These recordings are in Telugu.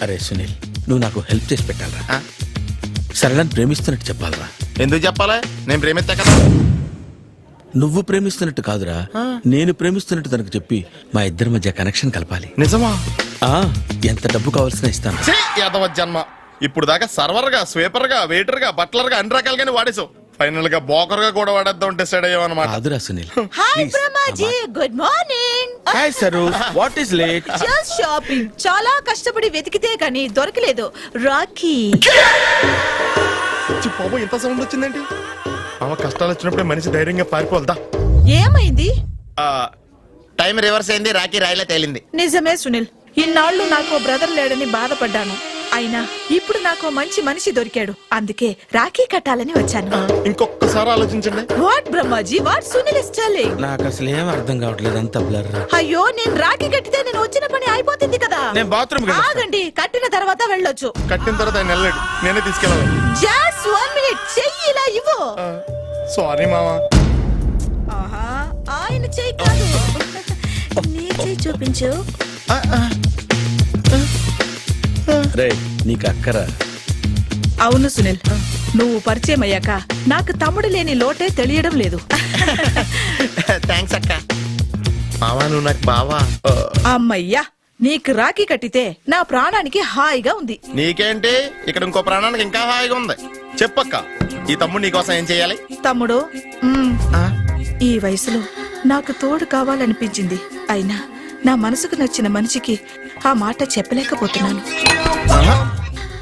అరే సునీల్, నువ్వు నాకు హెల్ప్ చేసి పెట్టాలరా. సరళని ప్రేమిస్తున్నట్టు చెప్పాలరా. ఎందుకు చెప్పాలా? నేను ప్రేమిస్తా కదా. నువ్వు ప్రేమిస్తున్నట్టు కాదురా, నేను ప్రేమిస్తున్నట్టు తనకు చెప్పి మా ఇద్దరి మధ్య కనెక్షన్ కలపాలి. నిజమా? ఎంత డబ్బు కావాల్సిన ఇస్తాను. యాదవ జన్మ. ఇప్పుడు దాకా సర్వర్ గా, స్వీపర్ గా, వెయిటర్ గా, బట్లర్ గా అన్ని రకాలుగానే వాడేసావు. ఫైనల్ గా బోకర్ గా కూడా వాడేద్దాం డిసైడ్ అయ్యావన్నమాట. కాదురా Sunil. Hi Brahmaji, good morning. Hi sir, what is late? Just shopping. చాలా కష్టపడి వెతికితే కానీ దొరకలేదు. రాఖీ. బాబు ఇంత సౌండ్ వచ్చిందేంటి? ఆమె కష్టాలు వచ్చినప్పుడే మనిషి ధైర్యంగా పారిపోల్దా. ఏమైంది? టైం రివర్స్ అయింది, రాఖీ రాయిలా తేలింది. నిజమే సునీల్, ఇన్నాళ్ళు నాకు బ్రదర్ లేడని బాధపడ్డాను. అయినా ఇప్పుడు నాకు మంచి మనిషి దొరికాడు. అందుకే రాఖీ కట్టాలని వచ్చాను. ఇంకొకసారి ఆలోచించండి. What Brahmaji, what Sunil is telling? నాకు అసలు ఏం అర్థం కావట్లేదు, అంత బ్లర్. అయ్యో, నేను రాఖీ కట్టితే నేను వచ్చిన పని అయిపోతుంది కదా. నేను బాత్రూమ్ ఆగండి, కట్టిన తర్వాత వెళ్ళొచ్చు. కట్టిన తర్వాత ఆయన వెళ్ళాడు, నేనే తీసుకెళ్ళాలి. జస్ట్ 1 minute, చెయ్యి ఇలా ఇవ్వు. సారీ మామా. ఆహా, ఆయన చెయ్యి కాదు, నీ చెయ్యి చూపించు. రే, నీకు అక్కరా? అవును సునీల్, నువ్వు పరిచయం అయ్యాక నాకు తమ్ముడు లేని లోటే తెలియడం లేదు. థ్యాంక్స్ అక్క. మావా, నువ్వు నాకు బావా. అమ్మయ్యా, నీకు రాఖీ కట్టితే నా ప్రాణానికి హాయిగా ఉంది. నీకేంటి, ఇక్కడ ఇంకో ప్రాణానికి ఇంకా హాయిగా ఉంది. చెప్పక్క, ఈ తమ్ముడు నీకోసం ఏం చెయ్యాలి? తమ్ముడు, ఈ వయసులో నాకు తోడు కావాలనిపించింది. అయినా నా మనసుకు నచ్చిన మనిషికి ఆ మాట చెప్పలేకపోతున్నాను.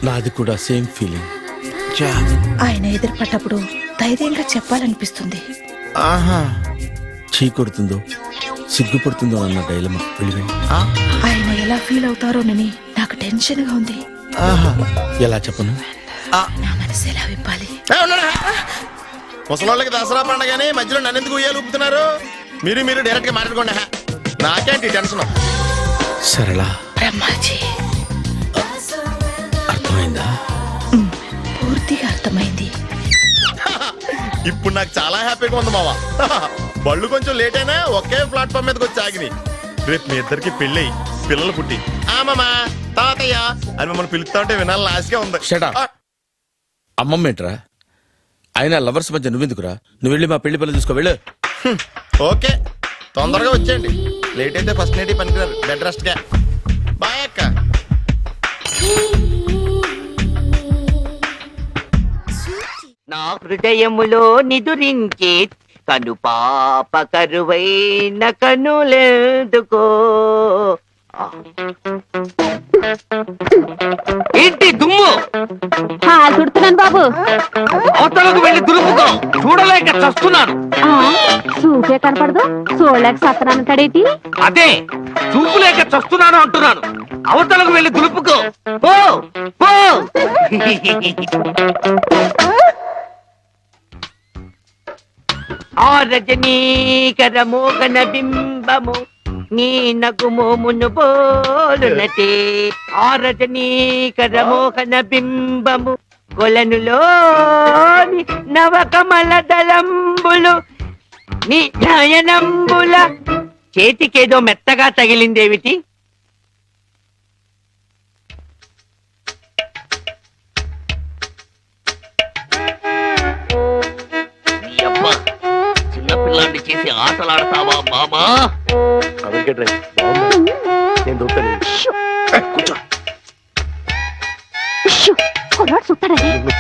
నాది కూడా సేమ్ ఫీలింగ్. ఆయన ఎదురుపడ్డప్పుడు ధైర్యంగా చెప్పాలనిపిస్తుంది. చీకొడుతుందో సిగ్గుపడుతుందో అన్న డైలమా. ఆయన ఎలా ఫీల్ అవుతారోనని నాకు టెన్షన్ గా ఉంది. ఎలా చెప్పను? నా మనసు ఎలా విప్పాలి? ముసలోళ్ళకి దసరా పండగని మధ్యలో నన్ను ఎందుకు ఉయ్యాలు ఊపుతున్నారు? మీరు డైరెక్ట్ గా మాట్లాడుకోండి. నాకేంటి టెన్షన్? సరళ, బ్రహ్మాజీ, అర్థమైందా? పూర్తిగా అర్థమైంది. ఇప్పుడు నాకు చాలా హ్యాపీగా ఉంది మావా. బళ్ళు కొంచెం లేట్ అయినా ఒకే ప్లాట్ఫామ్ మీదకి వచ్చి ఆగినాయి. రేపు మీ ఇద్దరికి పెళ్ళి పిల్లలు పుట్టి మామా తాతయ్య అని మమ్మల్ని పిలుస్తా ఉంటే వినాలని ఆశగా ఉంది. అమ్మమ్మ ఏంట్రా? అయినా లవర్స్ మధ్య నువ్వెందుకురా? నువ్వు వెళ్ళి మా పెళ్లి పిల్లలు చూసుకో, వెళ్ళు. ఓకే, తొందరగా వచ్చేయండి. లేట్ అయితే ఫస్ట్ నైట్ పనికిరారు. బెడ్ రెస్ట్ గా. బాయ్ అక్క. నా హృదయములో నిదురించే కను పాప కరువైన కనులెందుకో. ఏంటి దుమ్ము? చుడుతున్నాను బాబు. అవతలకు వెళ్ళి దులుపుకో, చూడలేక చస్తున్నాను. చూపే కనపడదు, చూడలేక సత్తనాను కడేటి. అదే, చూపులేక చస్తున్నాను అంటున్నాను. అవతలకు వెళ్ళి దులుపుకో, పో పో. ఆ రజనీకర మోగన బింబము నీ నగుమోమును పోలునటే. ఆ రజనీకర మోహన బింబము కొలనులోని నవకమల దళంబులు నీ నయనంబుల. చేతికేదో మెత్తగా తగిలిందేమిటి? చిన్నపిల్లాన్ని చేసి ఆటలాడతావా మామా?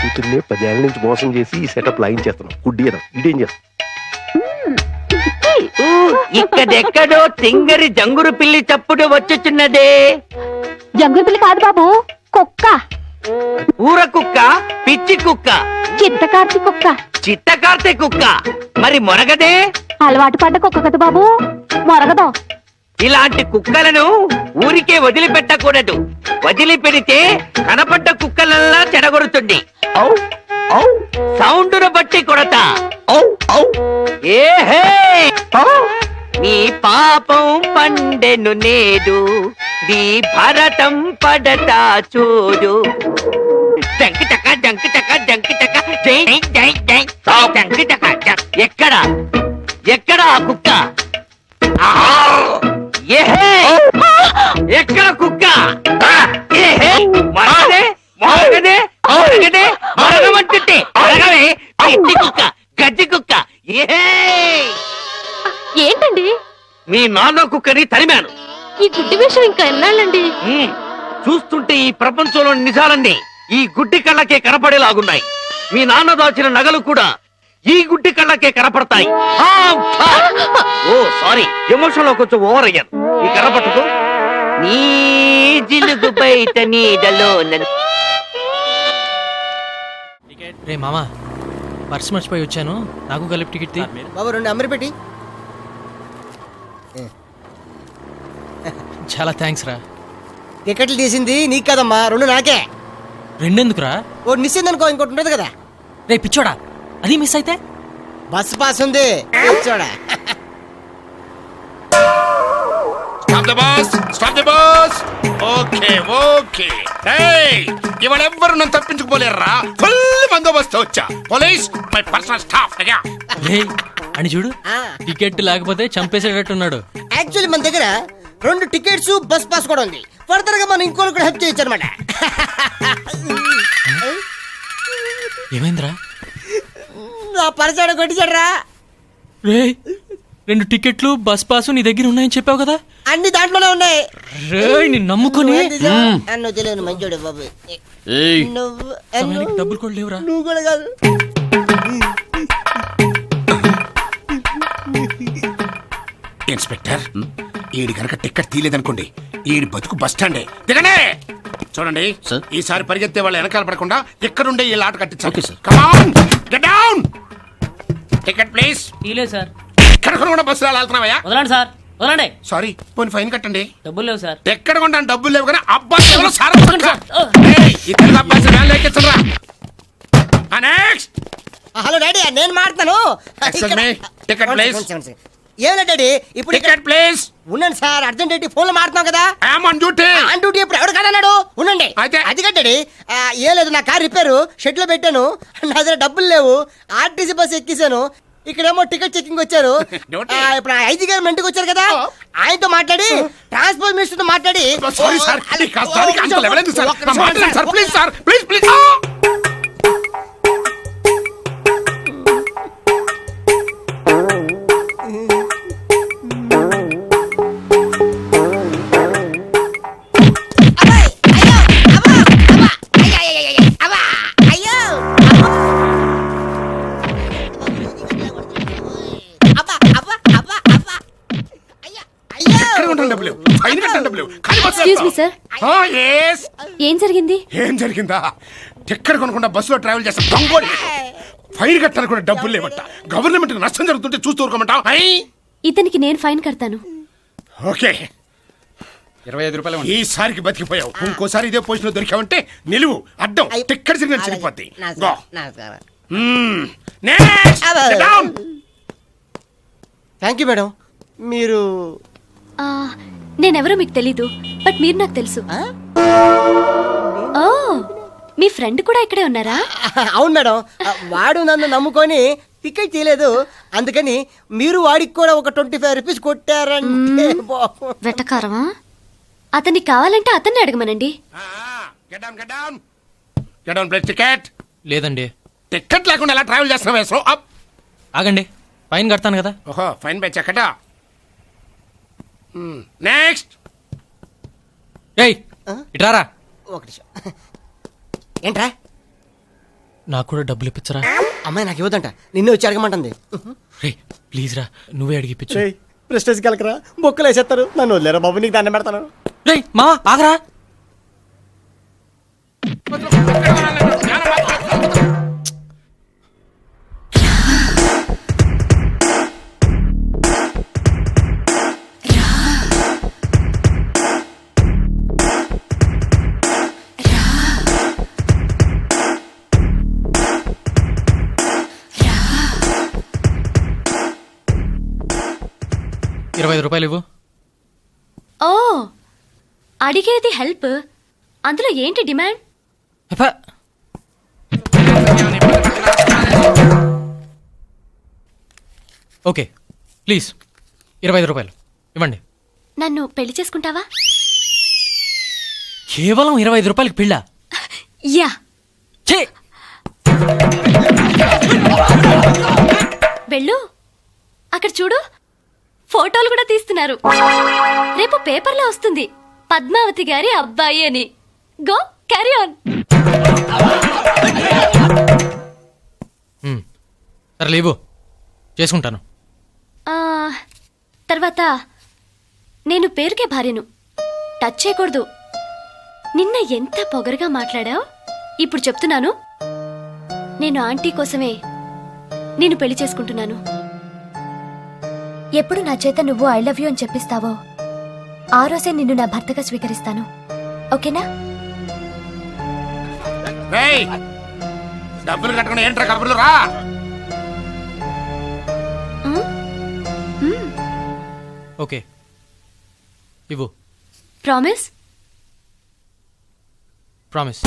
కూతుర్ని 10 ఏళ్ల నుంచి మోసం చేసి ఈ సెటప్ లాగించేస్తున్నాం. గుడ్డియడం ఇదేం చేస్తాం? ఇక్కడెక్కడో తింగరి జంగురు పిల్లి చప్పుడు వచ్చుచున్నదే. జంగుల పిల్లి కాదు బాబు, కుక్క. ఊర కుక్క, పిచ్చి కుక్క, చిత్తకార్తి కుక్క. చిత్తకార్తె కుక్క. మరి మొరగదే? అలవాటు పడ్డ కుక్క కదా బాబు, మొరగదు. ఇలాంటి కుక్కలను ఊరికే వదిలిపెట్టకూడదు. వదిలిపెడితే కనపడ్డ కుక్కలల్లా చెడగొడుతుంది. సౌండును బట్టి కొడతా. ఏహే, నీ పాపం పండెను నేడు, నీ భరతం పడతా చూడు. జంకి చక్క జంకి చక్క జంకి చక్క జై జై జై జంకి చక్క. ఎక్కడ ఎక్కడ ఆ కుక్క? ఏహే, ఎక్కడ కుక్క? ఏహే. ఇంటి కుక్క గజ్జి కుక్క ఏ ఏంటండి మీ నాన్న కుక్కని తరిమాను. ఈ గుడ్డి విషయం ఇంకా ఎన్నాళ్ళండి? ఉమ్, చూస్తుంటే ఈ ప్రపంచంలోని నిజాలన్నీ ఈ గుడ్డి కళ్ళకే కనపడేలాగున్నాయి. మీ నాన్న దాచిన నగలు కూడా ఈ గుడ్డి కళ్ళకే కనపడతాయి. ఆ, ఆ. ఓ సారీ, ఎమోషన్ లో కొంచెం ఓవర్ అయ్యాను. ఈ కనపడకు నీ జిలుగు బయట నీడలో రే మామా, పర్స్ మర్చిపోయి వచ్చాను, నాకు కలిపి టికెట్ తీ. బాబు 2 అమరి పెట్టి. చాలా థ్యాంక్స్ రా. టికెట్లు తీసింది నీకు కదమ్మా, 2 నాకే. రెండెందుకురా? ఒకటి మిస్ అయింది అనుకో, ఇంకోటి ఉంటుంది కదా. రే పిచ్చోడా, అది మిస్ అయితే? బస్ పాస్ ఉంది చూడా. Stop the bus. Okay okay. ఏయ్, ఇవాళ ఎవ్వరు నన్ను తప్పించుకోలేరురా. ఫుల్ బందోబస్తు వచ్చా. Police my personal staff. రే అని చూడు, ఆ, టికెట్ లేకపోతే చంపేసేటట్టున్నాడు. యాక్చువల్లీ మన దగ్గర 2 టికెట్స్ బస్ పాస్ కూడా ఉంది. ఫర్దర్ గా మనం ఇంకోటి కూడా హెల్ప్ చేయొచ్చు అనమాట. ఏమైందిరా? నా పరిచయం కొట్టించాడరా. రే 2 టికెట్లు బస్ పాసు నీ దగ్గర ఉన్నాయని చెప్పావు కదా. అన్ని దాంట్లోనే ఉన్నాయి. రే నిన్ను నమ్ముకొని నువ్వు తెలియదు మంచోడు బాబు. నువ్వు సమయానికి డబ్బులు కూడా లేవురా. నువ్వు కూడా కాదు. ఇన్స్పెక్టర్, ఈడి కనుక టికెట్ తీయలేదనుకోండి, ఈడి బతుకు బస్ స్టాండే. దిగండి. చూడండి, ఈసారి పరిగెత్తే వాళ్ళు వెనకాల పడకుండా ఎక్కడుండే ఈ లాట కట్టించాలి. Come on, get down. Ticket please. తీలేదు సార్. ఎక్కడ కూడా బస్సులో వెళ్తున్నావయ్యా? వదలండి సార్, వదలండి. సారీ, పోనీ ఫైన్ కట్టండి. డబ్బులు లేవు సార్. ఎక్కడ కొంటాను డబ్బులు లేవు కానీ అబ్బాయి ఎవరో సార్ ఈ తెలుగు అబ్బాయి వ్యాన్ ఎక్కించరా. నెక్స్ట్. హలో డాడీ, నేను మాట్లాడతాను. Excuse me, ticket please. ఏం డాడీ ఇప్పుడు టికెట్ ప్లీజ్. ఉండండి సార్, అర్జెంట్ ఏంటి, ఫోన్ లో మాట్లాడుతాం కదా. I'm on duty. On duty ఇప్పుడు ఎవరు కాదన్నాడు. ఉండండి. అయితే? అది కట్టండి. ఏం లేదు, నా కార్ రిపేరు షెడ్ లో పెట్టాను. నా దగ్గర డబ్బులు లేవు. ఆర్టీసీ బస్ ఎక్కిసాను. ఇక్కడేమో టికెట్ చెకింగ్ వచ్చారు. డ్యూటీ. ఇప్పుడు ఐజీ గారు మెంటికి వచ్చారు కదా, ఆయనతో మాట్లాడి ట్రాన్స్పోర్ట్ మినిస్టర్ తో మాట్లాడి. సారీ సార్, ఈ కష్టానికి అంత లెవెల్ ఎందుకు సార్? నా మాట వినండి sir, please sir, please please. ఎక్కడ ఉంటాను డబ్బులు లేవు, ఫైన్ కట్టాను డబ్బులు లేవు. కానీ bus excuse me sir, yes. ఏం జరిగింది? ఏం జరిగిందా? టికెట్ కొనకుండా బస్సులో ట్రావెల్ చేస్తా దొంగోడి. ఫైన్ కట్టాలి కూడా డబ్బులు లేవట. గవర్నమెంట్ నష్టం జరుగుతుంటే చూస్తూ ఊరుకోమంటావా? ఇతనికి నేను ఫైన్ కడతాను. ఓకే, 25 రూపాయలు. ఈసారికి బతికిపోయావు. ఇంకోసారి ఇదే పొజిషన్ లో దొరికావంటే నిలువు అడ్డం టికెట్ సిగ్నల్ చిరిగిపోద్ది. Go. Next. Sit down. Thank you madam. మీరు ఆ, నేనెవరో మీకు తెలీదు, బట్ మీరు నాకు తెలుసు. ఆ? ఓ, మీ ఫ్రెండ్ కూడా ఇక్కడే ఉన్నారా? అవును మేడం, వాడు నన్ను నమ్ముకొని టికెట్ తీయలేదు. అందుకని మీరు వాడికి కూడా ఒక 25 రూపీస్ కొట్టారంటే బాగుండు. వెటకారమా? అతనికి కావాలంటే అతన్ని అడగమనండి. Get down, get down. Get down, please. Ticket లేదండి. టికెట్ లేకుండా ఎలా ట్రావెల్ చేస్తున్నావే? So up. ఆగండి, ఫైన్ కడతాను కదా. ఓహో, ఫైన్ బై చెక్కట. నెక్స్ట్. ఏయ్ ఇట్రారా. ఒక నిమిషం. ఏంట్రా? నాకు కూడా డబ్బులు ఇప్పించరా. అమ్మాయి నాకు ఇవ్వదంట, నిన్ను వచ్చి అడగమంటుంది. రే ప్లీజ్ రా, నువ్వే అడిగిపించు. ప్రెస్టేజ్ కలకరా, బొక్కలు వేసేస్తారు. నన్ను వదిలేరా బాబు, నీకు దండం పెడతాను. రే మావా ఆగరా. రూపాయలు ఇవ్వు. ఓ, అడిగేది హెల్ప్, అందులో ఏంటి డిమాండ్? ఓకే ప్లీజ్ 25 రూపాయలు ఇవ్వండి. నన్ను పెళ్లి చేసుకుంటావా? కేవలం 25 రూపాయలకి పెళ్ళా? యా. ఛే వెళ్ళు, అక్కడ చూడు, ఫోటోలు కూడా తీస్తున్నారు. రేపు పేపర్లో వస్తుంది పద్మావతి గారి అబ్బాయి అని. Go carry on. సరే లేవు, చేసుకుంటాను. తర్వాత నేను పేరుకే భార్యను, టచ్ చేయకూడదు. నిన్న ఎంత పొగరుగా మాట్లాడావు. ఇప్పుడు చెప్తున్నాను, నేను ఆంటీ కోసమే నేను పెళ్లి చేసుకుంటున్నాను. ఎప్పుడు నా చేత నువ్వు ఐ లవ్ యూ అని చెప్పిస్తావో ఆ రోజే నిన్ను నా భర్తగా స్వీకరిస్తాను. ఓకేనా? రేయ్, డబ్బులు కట్టకుండా ఏంట్రా కబుర్లు రా. ఓకే ఇవ్వు. ప్రామిస్? ప్రామిస్.